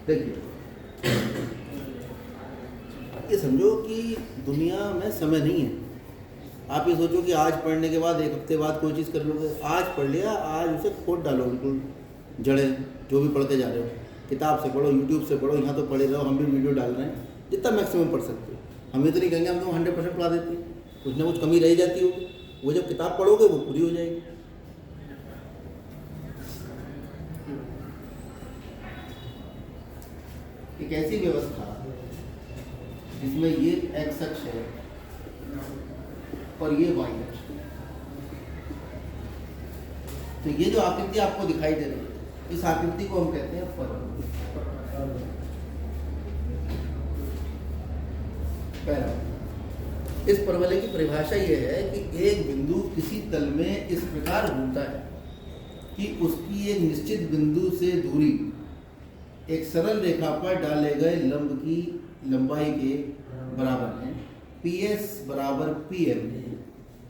देखिए, ये समझो कि दुनिया में समय नहीं है। आप ये सोचो कि आज पढ़ने के बाद एक हफ्ते बाद कोई चीज़ कर लोगे। आज पढ़ लिया, आज उसे खोद डालो बिल्कुल जड़ें, जो भी पढ़ते जा रहे हो। किताब से पढ़ो, यूट्यूब से पढ़ो, यहाँ तो पढ़े रहो, हम भी वीडियो डाल रहे हैं, जितना मैक्सिमम पढ़ सकते हो। हम ये तो नहीं कहेंगे हम तो 100% पढ़ा देते हैं, कुछ ना कुछ कमी रह जाती होगी, वो जब किताब पढ़ोगे वो पूरी हो जाएगी। एक ऐसी व्यवस्था जिसमें ये एक्स अक्ष है और ये वाई अक्ष है, तो ये जो आकृति आपको दिखाई दे रही है, इस आकृति को हम कहते हैं परवलय। इस परवलय की परिभाषा ये है कि एक बिंदु किसी तल में इस प्रकार घूमता है कि उसकी एक निश्चित बिंदु से दूरी एक सरल रेखा पर डाले गए लंब की लंबाई के बराबर है। PS बराबर PM।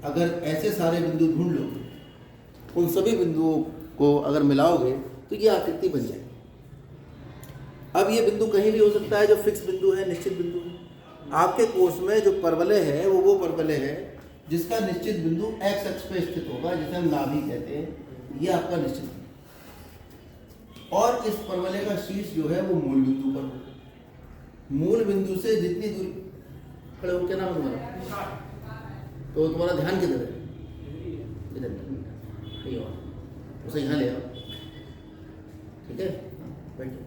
अगर ऐसे सारे बिंदु ढूंढ लो, उन सभी बिंदुओं को अगर मिलाओगे तो ये आकृति बन जाएगी। अब ये बिंदु कहीं भी हो सकता है, जो फिक्स बिंदु है, निश्चित बिंदु है। आपके कोर्स में जो परवलय है वो परवलय है जिसका निश्चित बिंदु एक्स अक्ष पे स्थित होगा, जिसे हम नाभि कहते हैं। ये आपका निश्चित बिंदु, और इस परवलय का शीर्ष जो है वो मूल बिंदु पर होगा। मूल बिंदु से जितनी दूरी, खड़े हो, क्या नाम है तुम्हारा? तो तुम्हारा ध्यान किधर है? इधर नहीं, और उसे यहाँ ले आओ, ठीक है, बैठो।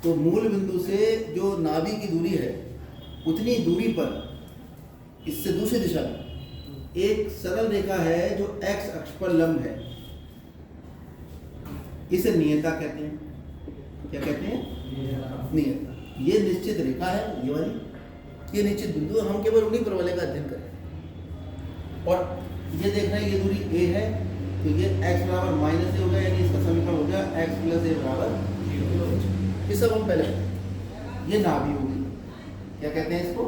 तो मूल बिंदु से जो नाभि की दूरी है, उतनी दूरी पर इससे दूसरी दिशा में एक सरल रेखा है जो एक्स अक्ष पर लंब है। इसे नियता कहते हैं। क्या कहते हैं? नियता। ये निश्चित रेखा है, ये वाली, ये निश्चित बिंदु। हम केवल उन्हीं परवलय का अध्ययन करें। और ये देख रहे हैं ये दूरी a है, तो ये x बराबर -a हो गया, यानी इसका समीकरण हो गया x + a बराबर। ये सब हम पहले, ये नाभि होगी। क्या कहते हैं इसको?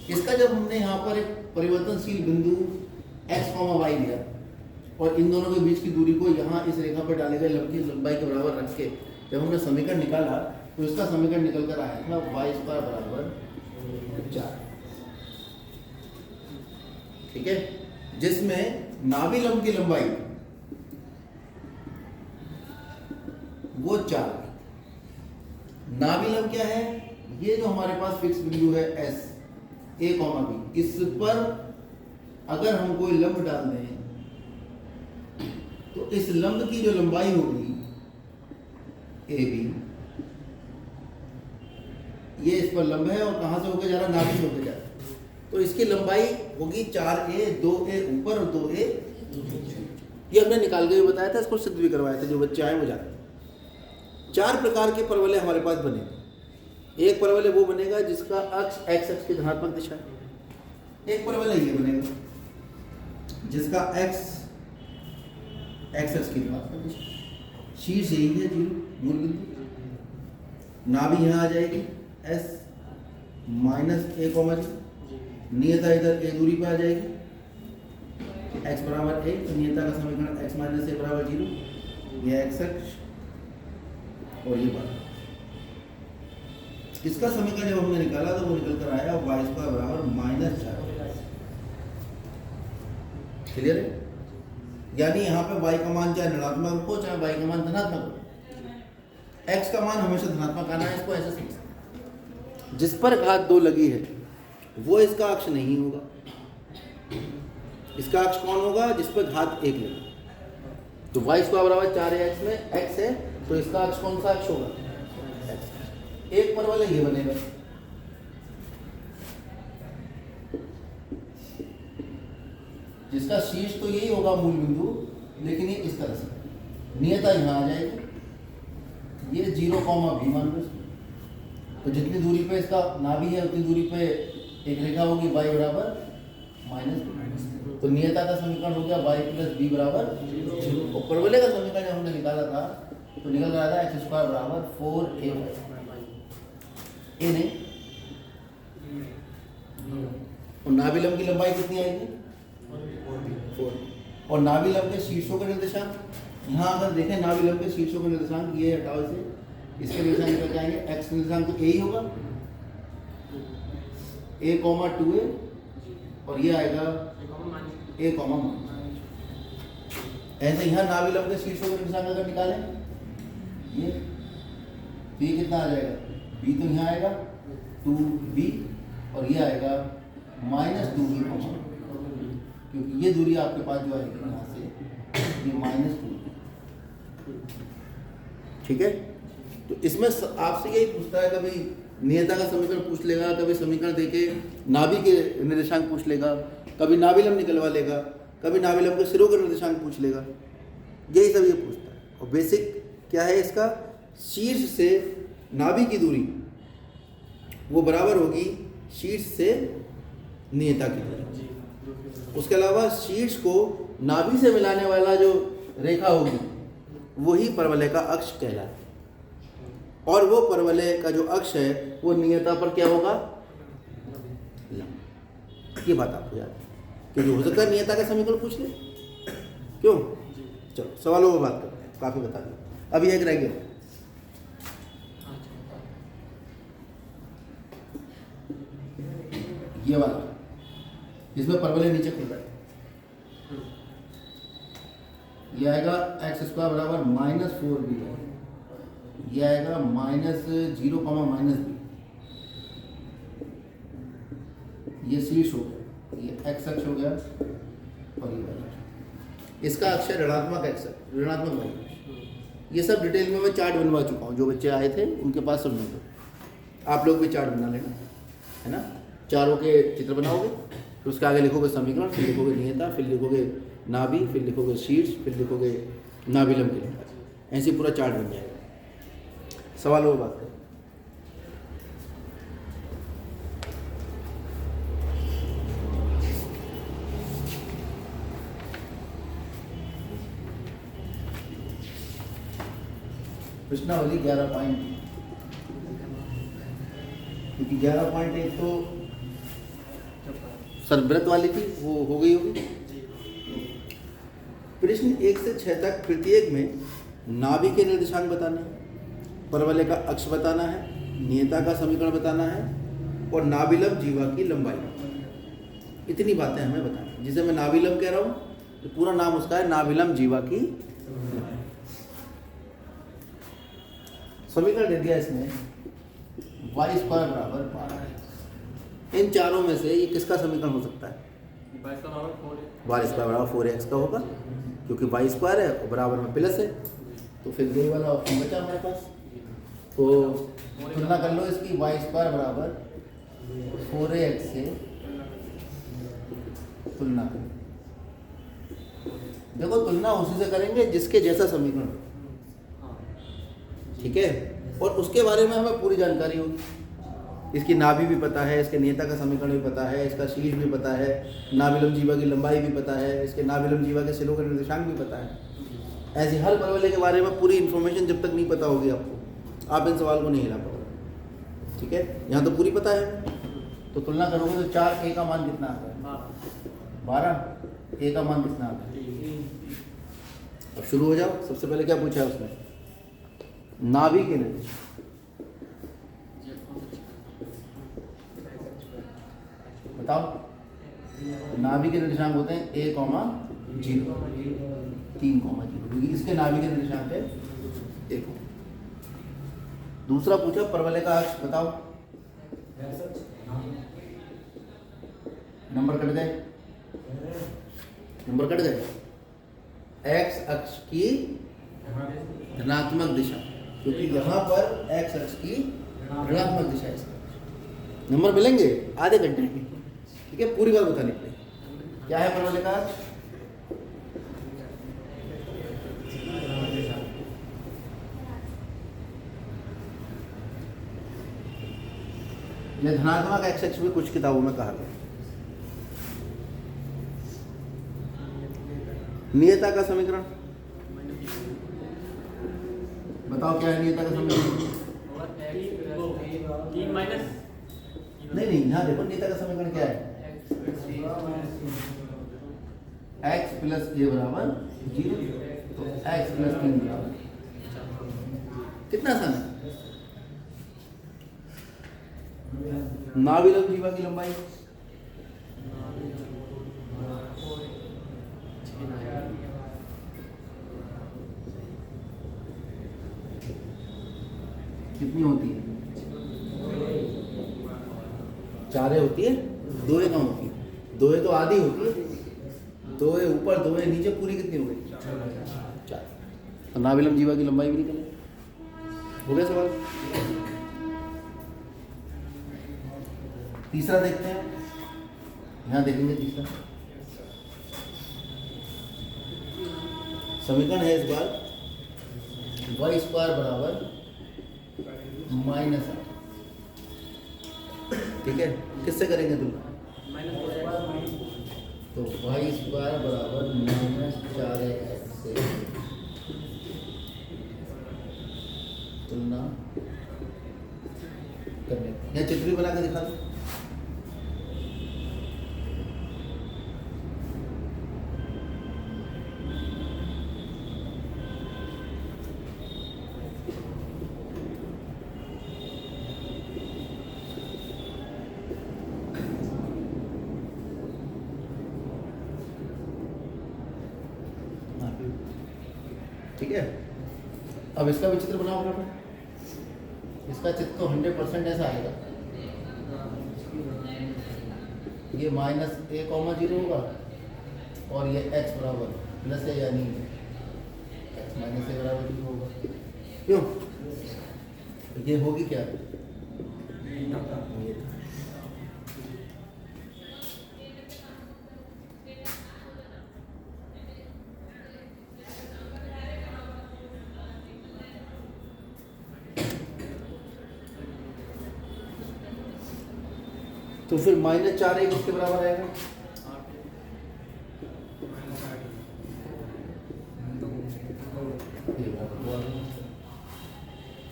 इसका जब हमने यहाँ पर एक परिवर्तनशील बिंदु x, y लिया और इन दोनों के बीच की दूरी को यहाँ इस रेखा पर डाले गए लंब की लंबाई के बराबर रख के जब हमने समीकरण निकाला, तो इसका समीकरण निकल कर आया था y² बराबर 4। ठीक है, जिसमें नाभि लंब की लंबाई वो 4। नाभि लंब क्या है? ये जो हमारे पास फिक्स बिंदु है S, A, B, इस पर अगर हम कोई लंब डाल दें तो इस लंब की जो लंबाई होगी AB, ये इस पर लंब है और कहां से होकर जा रहा है? नाभि से होकर जा रहा है। तो इसकी लंबाई होगी 4A, 2A ऊपर और 2A। ये हमने निकाल के भी बताया था, इसको सिद्ध भी करवाया था, जो बच्चे आए वो जानते हैं। 4 प्रकार के परवलय हमारे पास बनेंगे। एक परवलय वो बनेगा जिसका अक्ष एक्स अक्ष की धनात्मक दिशा है। एक परवलय ये बनेगा जिसका एक्स अक्ष की धनात्मक दिशा। शीर्ष यही है 0, मूल बिंदु। नाभि यहाँ आ जाएगी S -a, नियता इधर a दूरी पर आ जाएगी, x बराबर a, तो नियता का समीकरण x - a बराबर 0। यह एक्स अक्ष और ये बात, इसका समीकरण जब हमने निकाला तो वो निकल कर आया y² बराबर -4। क्लियर है? यानी यहाँ पे y का मान चाहे ऋणात्मक हो चाहे y का मान धनात्मक हो, x का मान हमेशा धनात्मक आना है। इसको ऐसे समझ, जिस पर घात 2 लगी है वो इसका अक्ष नहीं होगा। इसका अक्ष कौन होगा? जिस पर घात 1 लगी। तो y² बराबर 4x में x है, तो इसका अक्ष कौन सा अक्ष होगा? एक परवलय ये बनेगा। जिसका शीर्ष तो यही होगा मूल बिंदु, लेकिन ये इस तरह से नियता यहाँ आ जाएगी। ये 0, b मान लो। तो जितनी दूरी पे इसका नाभि है उतनी दूरी पे एक रेखा होगी y बराबर -b। तो नियता का समीकरण हो गया y + b बराबर 0। और परवलय का समीकरण जब हमने निकाला था तो निकल रहा था x² बराबर 4a। ये नहीं, और नाभि लंब की लंबाई कितनी आएगी? 4। और नाभि लंब के शीर्षों का निर्देशांक यहाँ अगर देखें नाभिलंब के शीर्षों के निर्देशांक ये हटाओ इसे, इसके निर्देशांक निकल जाएंगे। एक्स निर्देशांक तो ए ही होगा, a, 2a, और ये आएगा a, ऐसे यहाँ नाभिलंब के शीर्षों के निर्देशांक अगर निकालें ये तो ये कितना आ जाएगा, b तो यहाँ आएगा 2b और ये आएगा -2b, क्योंकि ये दूरी आपके पास जो आएगी यहाँ से ये -2। ठीक है, तो इसमें आपसे यही पूछता है, कभी नियता का समीकरण पूछ लेगा, कभी समीकरण देके नाभि के निर्देशांक पूछ लेगा, कभी नाभिलंब निकलवा लेगा, कभी नाभिलंब के सिरों के निर्देशांक पूछ लेगा, यही सब ये पूछता है। और बेसिक क्या है इसका, शीर्ष से नाभि की दूरी वो बराबर होगी शीर्ष से नियता की दूरी। उसके अलावा शीर्ष को नाभि से मिलाने वाला जो रेखा होगी वही परवलय का अक्ष कहलाता है, और वो परवलय का जो अक्ष है वो नियता पर क्या होगा, लंब। ये बात आपको याद है, क्योंकि हो सकता है नियता का समीकरण पूछ ले। क्यों, चलो सवालों में बात करते हैं, काफी बता दिया। अभी एक रह गया, ये वाला, इसमें परवलय नीचे खुल रहा है। ये आएगा x² बराबर -4b, ये आएगा -0, -b, ये शीर्ष हो गया, ये x अक्ष हो गया, और ये वाला इसका अक्ष है ऋणात्मक x, ऋणात्मक y। ये सब डिटेल में मैं चार्ट बनवा चुका हूँ, जो बच्चे आए थे उनके पास सब नोट। आप लोग भी चार्ट बना लेना, है ना। चारों के चित्र बनाओगे, फिर उसके आगे लिखोगे समीकरण, फिर लिखोगे नियता, फिर लिखोगे नाभि, फिर लिखोगे शीर्ष, फिर लिखोगे नाभिलंब की रेखा, ऐसे पूरा चार्ट बन जाएगा। सवालों में बात करें। प्रश्नावली 11 पॉइंट, क्योंकि 11.1 तो सरव्रत वाली थी, वो हो गई होगी। प्रश्न 1 से 6 तक प्रत्येक में नाभि के निर्देशांक बताने हैं, परवलय का अक्ष बताना है, नियता का समीकरण बताना है, और नाभिलंब जीवा की लंबाई। इतनी बातें हमें बतानी। जिसे मैं नाभिलंब कह रहा हूँ तो पूरा नाम उसका है नाभिलंब जीवा की लंबाई। समीकरण दे दिया इसमें y² बराबर 12 है। इन चारों में से ये किसका समीकरण हो सकता है, y² बराबर 4x का होगा, क्योंकि y² है और बराबर में प्लस है, तो फिर यही वाला ऑप्शन बचा हमारे पास। तो तुलना कर लो इसकी, y² बराबर 4x से तुलना करें। देखो तुलना उसी से करेंगे जिसके जैसा समीकरण, ठीक है, और उसके बारे में हमें पूरी जानकारी होगी। इसकी नाभि भी पता है, इसके नियता का समीकरण भी पता है, इसका शीर्ष भी पता है, नाभिलंब जीवा की लंबाई भी पता है, इसके नाभिलंब जीवा के सिरों का निर्देशांक भी पता है। ऐसे हर परवलय के बारे में पूरी इन्फॉर्मेशन जब तक नहीं पता होगी आपको, आप इन सवाल को नहीं हिला पाओगे। ठीक है, यहाँ तो पूरी पता है। तो तुलना करोगे तो 4a का मान कितना आता है, 12, a का मान कितना आता है। अब शुरू हो जाओ। सबसे पहले क्या पूछा है उसने, नाभि के निर्देशांक। बताओ, नाभि के निर्देशांक होते हैं a, 0, 3, 0, क्योंकि इसके नाभि के निर्देशांक है 1। दूसरा पूछा परवलय का अक्ष बताओ। नंबर कट गए, नंबर कट गए। x अक्ष की ऋणात्मक दिशा, क्योंकि यहाँ पर x अक्ष की ऋणात्मक दिशा है। नंबर मिलेंगे आधे घंटे की, ठीक है, पूरी बात बताने के लिए। क्या है परवलय का अक्ष, यह धनात्मक x अक्ष भी कुछ किताबों में कहा गया। नियता का समीकरण बताओ, क्या है नियता का समीकरण। नहीं, यहाँ देखो नियता का समीकरण क्या है, x + a बराबर 0। तो x प्लस 3 बराबर कितना आसान है। नाभिलंब जीवा की लंबाई कितनी होती है? 4 होती है, 2 कम होती है, 2 तो आधी होती है, 2 ऊपर 2 नीचे, पूरी कितनी हो गई? 4। तो नाभिलंब जीवा की लंबाई भी निकल हो गया सवाल। तीसरा देखते हैं, यहाँ देखेंगे तीसरा समीकरण है इस बार y स्क्वायर बराबर -8। ठीक है, किससे करेंगे तुलना? तो y स्क्वायर बराबर -4x से तुलना करने, यहाँ चित्र भी बना के दिखा दो। ठीक है, अब इसका भी चित्र बनाओ फटाफट। इसका चित्र तो 100% ऐसा आएगा, ये -a,0 होगा और ये x बराबर प्लस है, यानी x -a बराबर 0 होगा। क्यों? ये होगी क्या? तो फिर -4 किसके बराबर आएगा?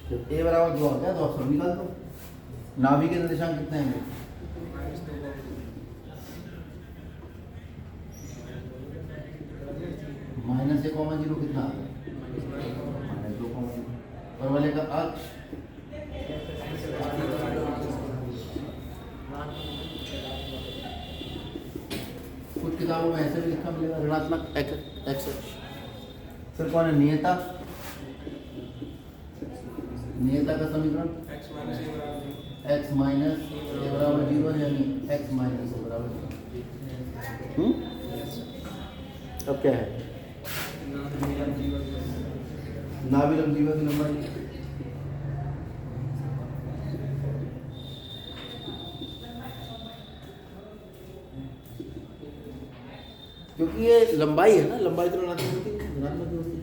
जब a बराबर 2 आ गया तो ऑप्शन निकाल दो। नाभि के निर्देशांक कितने हैं? -a,0 कितना आ गया? -2,0 और वाले का अक्ष कुछ किताबों में ऐसे भी लिखा मिलेगा ऋणात्मक x। फिर कौन है नियता? नियता का समीकरण x - a बराबर 0, यानी x - a बराबर 0। अब क्या है? नाभिलंब जीवा की लंबाई क्योंकि ये लंबाई है ना, लंबाई तो ऋणात्मक होती है, ऋणात्मक होती है,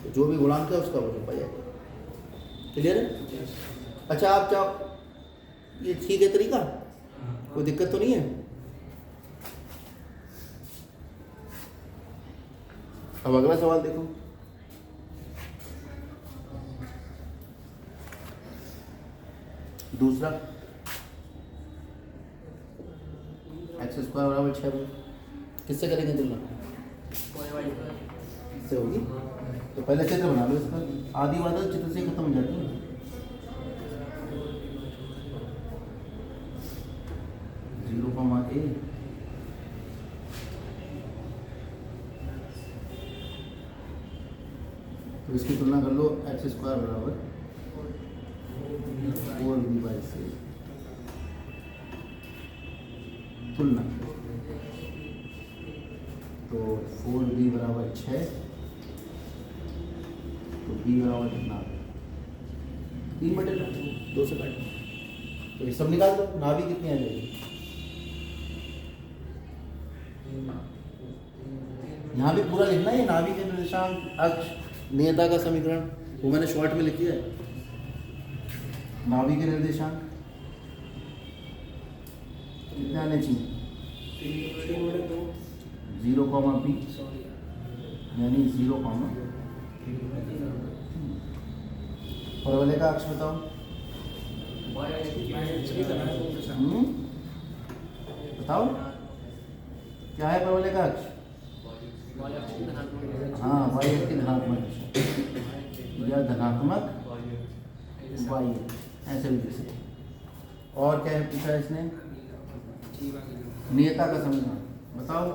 तो जो भी गुणांक है उसका वो लंबाई आएगा। क्लियर है? अच्छा, आप चाहो ये ठीक है तरीका, कोई दिक्कत तो नहीं है? अब अगला सवाल देखो। दूसरा x स्क्वायर बराबर 6 किससे करेंगे तुलना? इससे होगी। तो पहले चित्र बना लो इसका, आधी बात चित्र से खत्म हो जाती है। जीरो कॉमा a तो इसकी तुलना कर लो, x स्क्वायर बराबर 4b/6 तुलना, तो 4b बराबर 6, तो b बराबर कितना? 3/2 से काट, तो ये सब निकाल दो। नाभि कितनी आ जाएगी? यहाँ भी पूरा लिखना है, नाभि के निर्देशांक, अक्ष, नियता का समीकरण, वो मैंने शॉर्ट में लिख दिया है। नाभि के निर्देशांक कितने आने चाहिए? 0,b यानी 0, और वाले का अक्ष बताओ। बताओ क्या है परवलय का अक्ष? हाँ वाई एक्स की धनात्मक दिशा या धनात्मक वाई, ऐसे भी लिख सकते। और क्या है पूछा है इसने, नियता का समीकरण बताओ।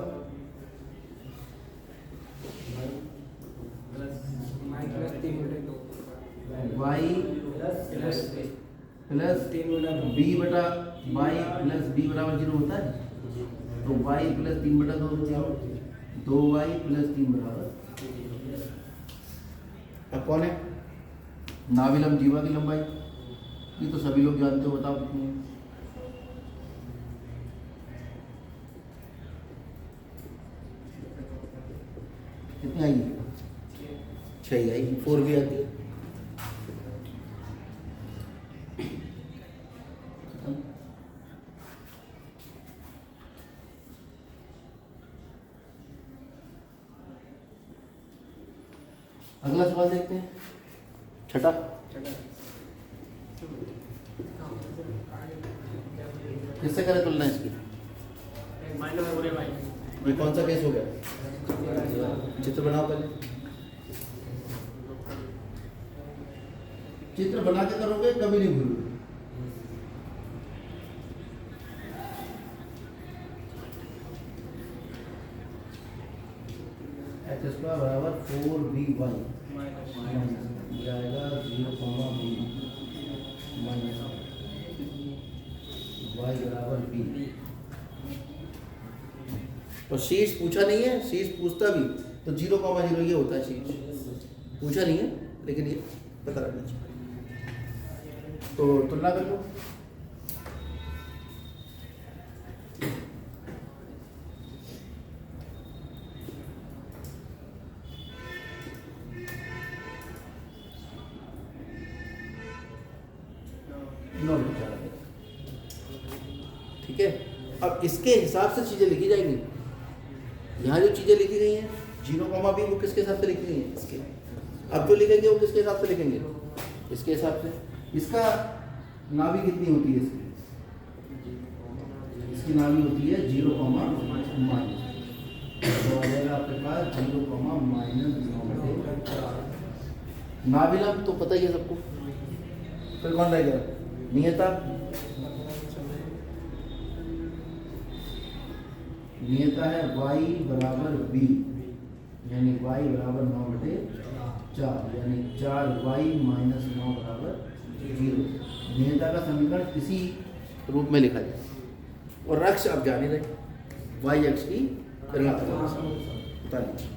वाई प्लस बी बटा वाई प्लस बी बराबर 0 होता है, तो वाई प्लस 3/2 0, 2y प्लस 3 बराबर। अब कौन है नाविलम जीवा की लंबाई, ये तो सभी लोग जानते हो, बताओ कितनी है। कितनी आएगी, 6 आएगी, 4 भी आती है। अगला सवाल देखते हैं, छठा। किससे करें तुलना इसकी, ये कौन सा केस हो गया, चित्र बनाओ पहले। चित्र बना के करोगे कभी नहीं भूलोगे। एक्स स्क्वायर बराबर 4by जाएगा 0,b माइनस y बराबर b। और शीर्ष पूछा नहीं है, शीर्ष पूछता भी तो 0,0 ये होता है, शीर्ष पूछा नहीं है लेकिन ये पता रखना चाहिए। तो तुलना कर लो। ठीक है, अब इसके हिसाब से चीज़ें लिखी जाएंगी। यहाँ जो चीज़ें लिखी गई हैं 0,b वो किसके हिसाब से लिखी गई हैं, इसके। अब जो लिखेंगे वो किसके हिसाब से लिखेंगे, इसके हिसाब से। इसका नाभि कितनी होती है, इसकी नाभि होती है 0,-, तो आ जाएगा आपके पास 0,-9/4। नाभिलंब तो पता ही है सबको, फिर कौन रहेगा नियता। नियता है y बराबर b, यानी y बराबर 9/4, यानी 4y माइनस 9 बराबर 0। नियता का समीकरण इसी रूप में लिखा जाए। और अक्ष आप जान ही रहे, y अक्ष की ऋणात्मक बता लीजिए।